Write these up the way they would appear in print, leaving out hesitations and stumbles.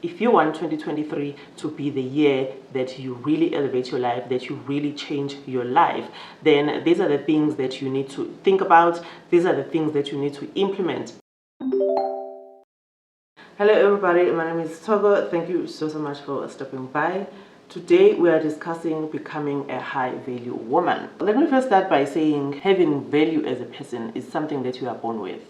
If you want 2023 to be the year that you really elevate your life, that you really change your life, then these are the things that you need to think about. These are the things that you need to implement. Hello everybody, my name is Togo. Thank you so much for stopping by. Today we are discussing becoming a high value woman. Let me first start by saying having value as a person is something that you are born with.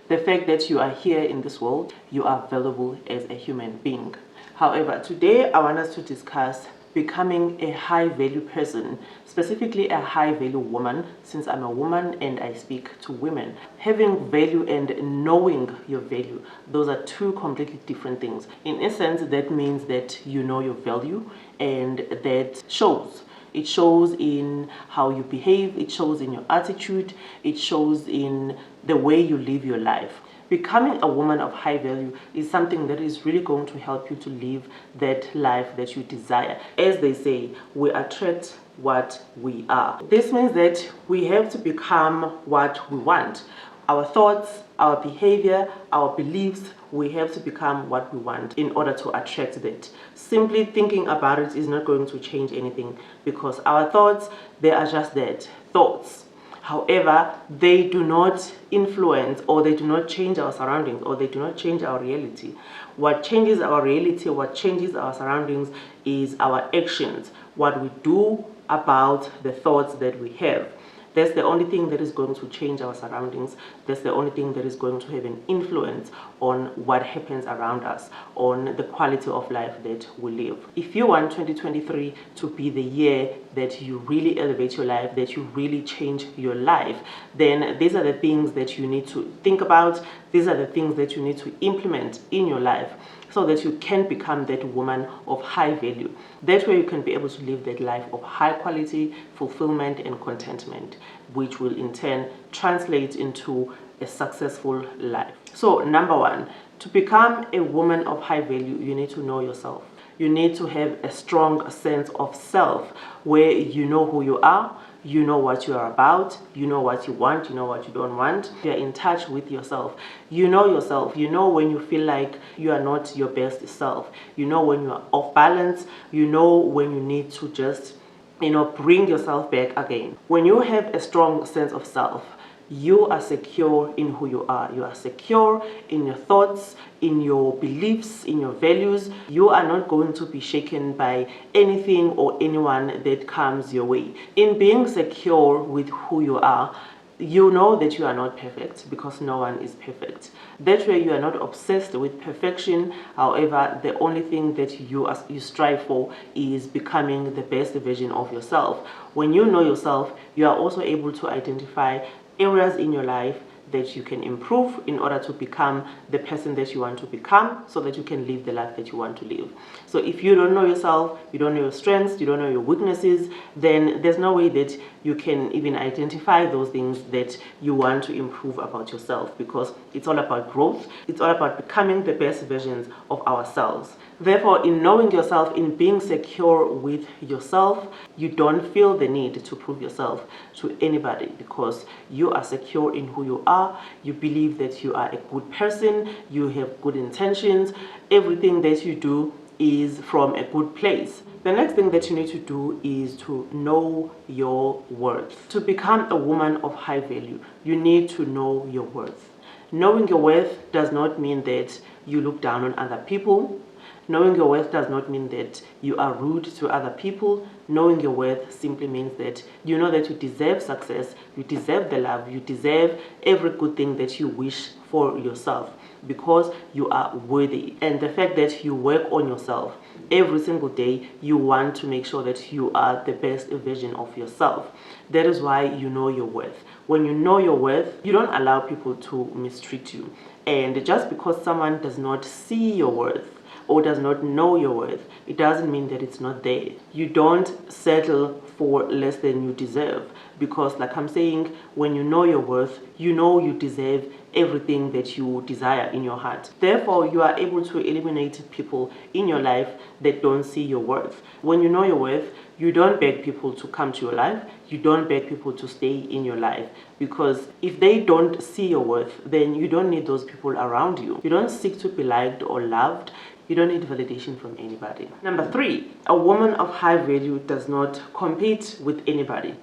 The fact that you are here in this world, you are valuable as a human being. However, today I want us to discuss becoming a high value person, specifically a high value woman, since I'm a woman and I speak to women. Having value and knowing your value, those are two completely different things. In essence, that means that you know your value, and that shows. It shows in how you behave, it shows in your attitude, it shows in the way you live your life. Becoming a woman of high value is something that is really going to help you to live that life that you desire. As they say, we attract what we are. This means that we have to become what we want. Our thoughts, our behavior, our beliefs, we have to become what we want in order to attract that. Simply thinking about it is not going to change anything, because our thoughts, they are just that, thoughts. However, they do not influence, or they do not change our surroundings, or they do not change our reality. What changes our reality, what changes our surroundings is our actions, what we do about the thoughts that we have. That's the only thing that is going to change our surroundings. That's the only thing that is going to have an influence on what happens around us, on the quality of life that we live. If you want 2023 to be the year that you really elevate your life, that you really change your life, then these are the things that you need to think about. These are the things that you need to implement in your life, so that you can become that woman of high value. That way you can be able to live that life of high quality, fulfillment, and contentment, which will in turn translate into a successful life. So number one, to become a woman of high value, you need to know yourself. You need to have a strong sense of self, where you know who you are, you know what you are about, you know what you want, you know what you don't want. You're in touch with yourself. You know yourself. You know when you feel like you are not your best self. You know when you are off balance. You know when you need to just, bring yourself back again. When you have a strong sense of self, you are secure in who you are. You are secure in your thoughts, in your beliefs, in your values. You are not going to be shaken by anything or anyone that comes your way. In being secure with who you are, you know that you are not perfect, because no one is perfect. That way you are not obsessed with perfection. However, the only thing that you strive for is becoming the best version of yourself. When you know yourself, you are also able to identify areas in your life that you can improve in order to become the person that you want to become, so that you can live the life that you want to live. So if you don't know yourself, you don't know your strengths, you don't know your weaknesses, then there's no way that you can even identify those things that you want to improve about yourself, because it's all about growth. It's all about becoming the best versions of ourselves. Therefore, in knowing yourself, in being secure with yourself, you don't feel the need to prove yourself to anybody, because you are secure in who you are. You believe that you are a good person, you have good intentions, everything that you do is from a good place. The next thing that you need to do is to know your worth. To become a woman of high value, you need to know your worth. Knowing your worth does not mean that you look down on other people. Knowing your worth does not mean that you are rude to other people. Knowing your worth simply means that you know that you deserve success, you deserve the love, you deserve every good thing that you wish for yourself, because you are worthy. And the fact that you work on yourself every single day, you want to make sure that you are the best version of yourself. That is why you know your worth. When you know your worth, you don't allow people to mistreat you. And just because someone does not see your worth or does not know your worth, it doesn't mean that it's not there. You don't settle for less than you deserve, because like I'm saying, when you know your worth, you know you deserve everything that you desire in your heart. Therefore, you are able to eliminate people in your life that don't see your worth. When you know your worth, you don't beg people to come to your life. You don't beg people to stay in your life, because if they don't see your worth, then you don't need those people around you. You don't seek to be liked or loved. You don't need validation from anybody. Number 3, a woman of high value does not compete with anybody.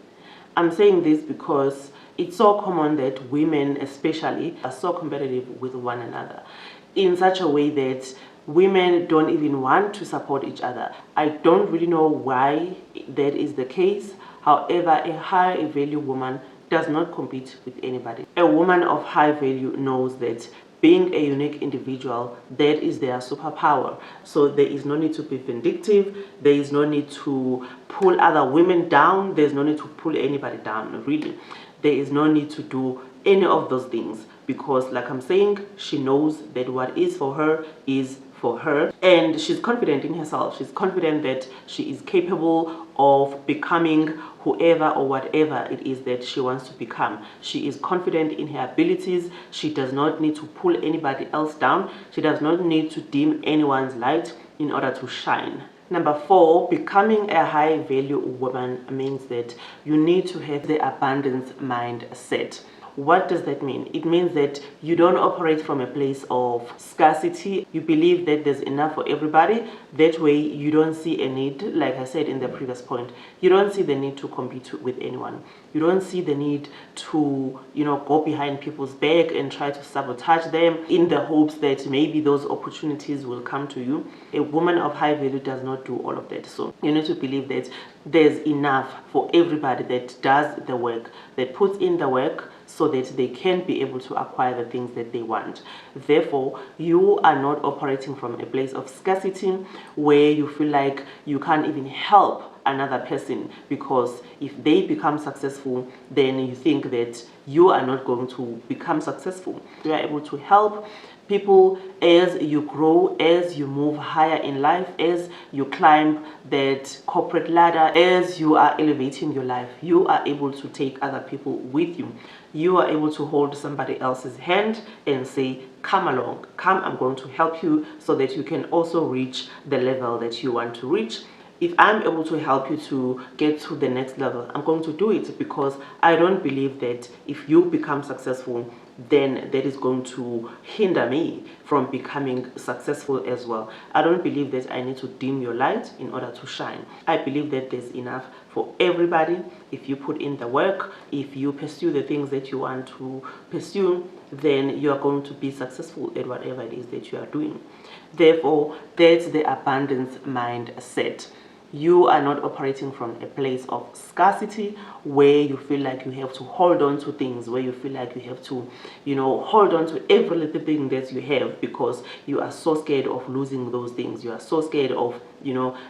I'm saying this because it's so common that women especially are so competitive with one another in such a way that women don't even want to support each other. I don't really know why that is the case. However, a high value woman does not compete with anybody. A woman of high value knows that being a unique individual, that is their superpower. So there is no need to be vindictive. There is no need to pull other women down. There's no need to pull anybody down, really. There is no need to do any of those things because, like I'm saying, she knows that what is for her is for her, and she's confident in herself. She's confident that she is capable of becoming whoever or whatever it is that she wants to become. She is confident in her abilities. She does not need to pull anybody else down. She does not need to dim anyone's light in order to shine. Number 4, becoming a high value woman means that you need to have the abundance mindset. What does that mean? It means that you don't operate from a place of scarcity. You believe that there's enough for everybody. That way you don't see a need, like I said in the previous point, you don't see the need to compete with anyone. You don't see the need to, go behind people's back and try to sabotage them in the hopes that maybe those opportunities will come to you. A woman of high value does not do all of that. So you need to believe that there's enough for everybody that does the work, that puts in the work, so that they can be able to acquire the things that they want. Therefore, you are not operating from a place of scarcity where you feel like you can't even help another person, because if they become successful, then you think that you are not going to become successful. You are able to help people as you grow, as you move higher in life, as you climb that corporate ladder, as you are elevating your life. You are able to take other people with you. You are able to hold somebody else's hand and say, come along, come, I'm going to help you so that you can also reach the level that you want to reach. If I'm able to help you to get to the next level, I'm going to do it, because I don't believe that if you become successful, then that is going to hinder me from becoming successful as well. I don't believe that I need to dim your light in order to shine. I believe that there's enough for everybody if you put in the work, if you pursue the things that you want to pursue, then you are going to be successful at whatever it is that you are doing. Therefore, that's the abundance mindset. You are not operating from a place of scarcity where you feel like you have to hold on to things, where you feel like you have to, hold on to every little thing that you have, because you are so scared of losing those things. You are so scared of,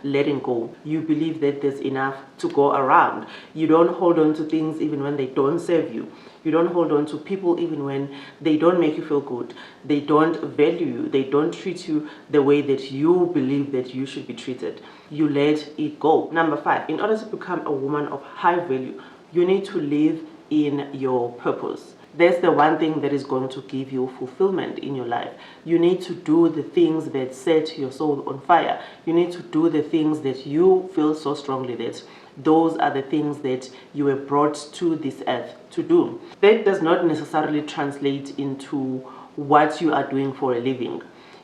letting go. You believe that there's enough to go around. You don't hold on to things even when they don't serve you. You don't hold on to people even when they don't make you feel good. They don't value you. They don't treat you the way that you believe that you should be treated. You let it go. Number 5, in order to become a woman of high value, you need to live in your purpose. That's the one thing that is going to give you fulfillment in your life. You need to do the things that set your soul on fire. You need to do the things that you feel so strongly that those are the things that you were brought to this earth to do. That does not necessarily translate into what you are doing for a living.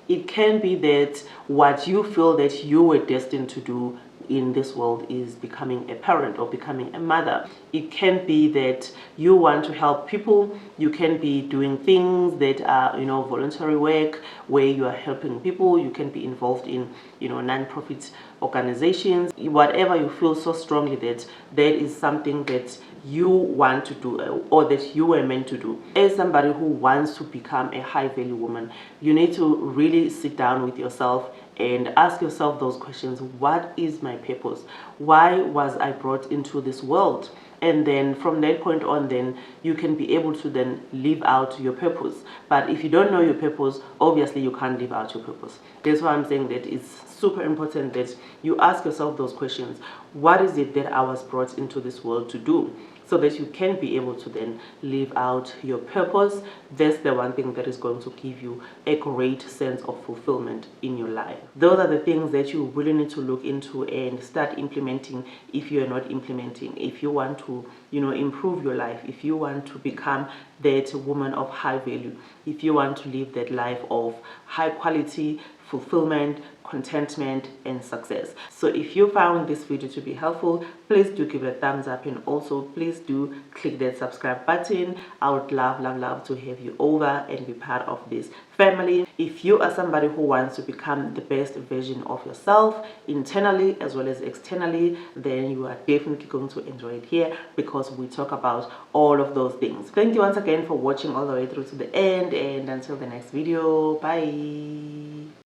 It can be that what you feel that you were destined to do in this world is becoming a parent or becoming a mother. It can be that you want to help people. You can be doing things that are, voluntary work where you are helping people. You can be involved in, non-profit organizations. Whatever you feel so strongly that is something that you want to do or that you were meant to do. As somebody who wants to become a high value woman, you need to really sit down with yourself and ask yourself those questions. What is my purpose? Why was I brought into this world? And then from that point on, then you can be able to then live out your purpose. But if you don't know your purpose, obviously you can't live out your purpose. That's why I'm saying that it's super important that you ask yourself those questions. What is it that I was brought into this world to do? so that you can be able to then live out your purpose. That's the one thing that is going to give you a great sense of fulfillment in your life. Those are the things that you really need to look into and start implementing if you're not implementing. If you want to, improve your life, if you want to become that woman of high value, if you want to live that life of high quality, fulfillment, contentment, and success. So if you found this video to be helpful, please do give it a thumbs up, and also please do click that subscribe button. I would love to have you over and be part of this family. If you are somebody who wants to become the best version of yourself internally as well as externally, then you are definitely going to enjoy it here, because we talk about all of those things. Thank you once again for watching all the way through to the end, and until the next video, bye.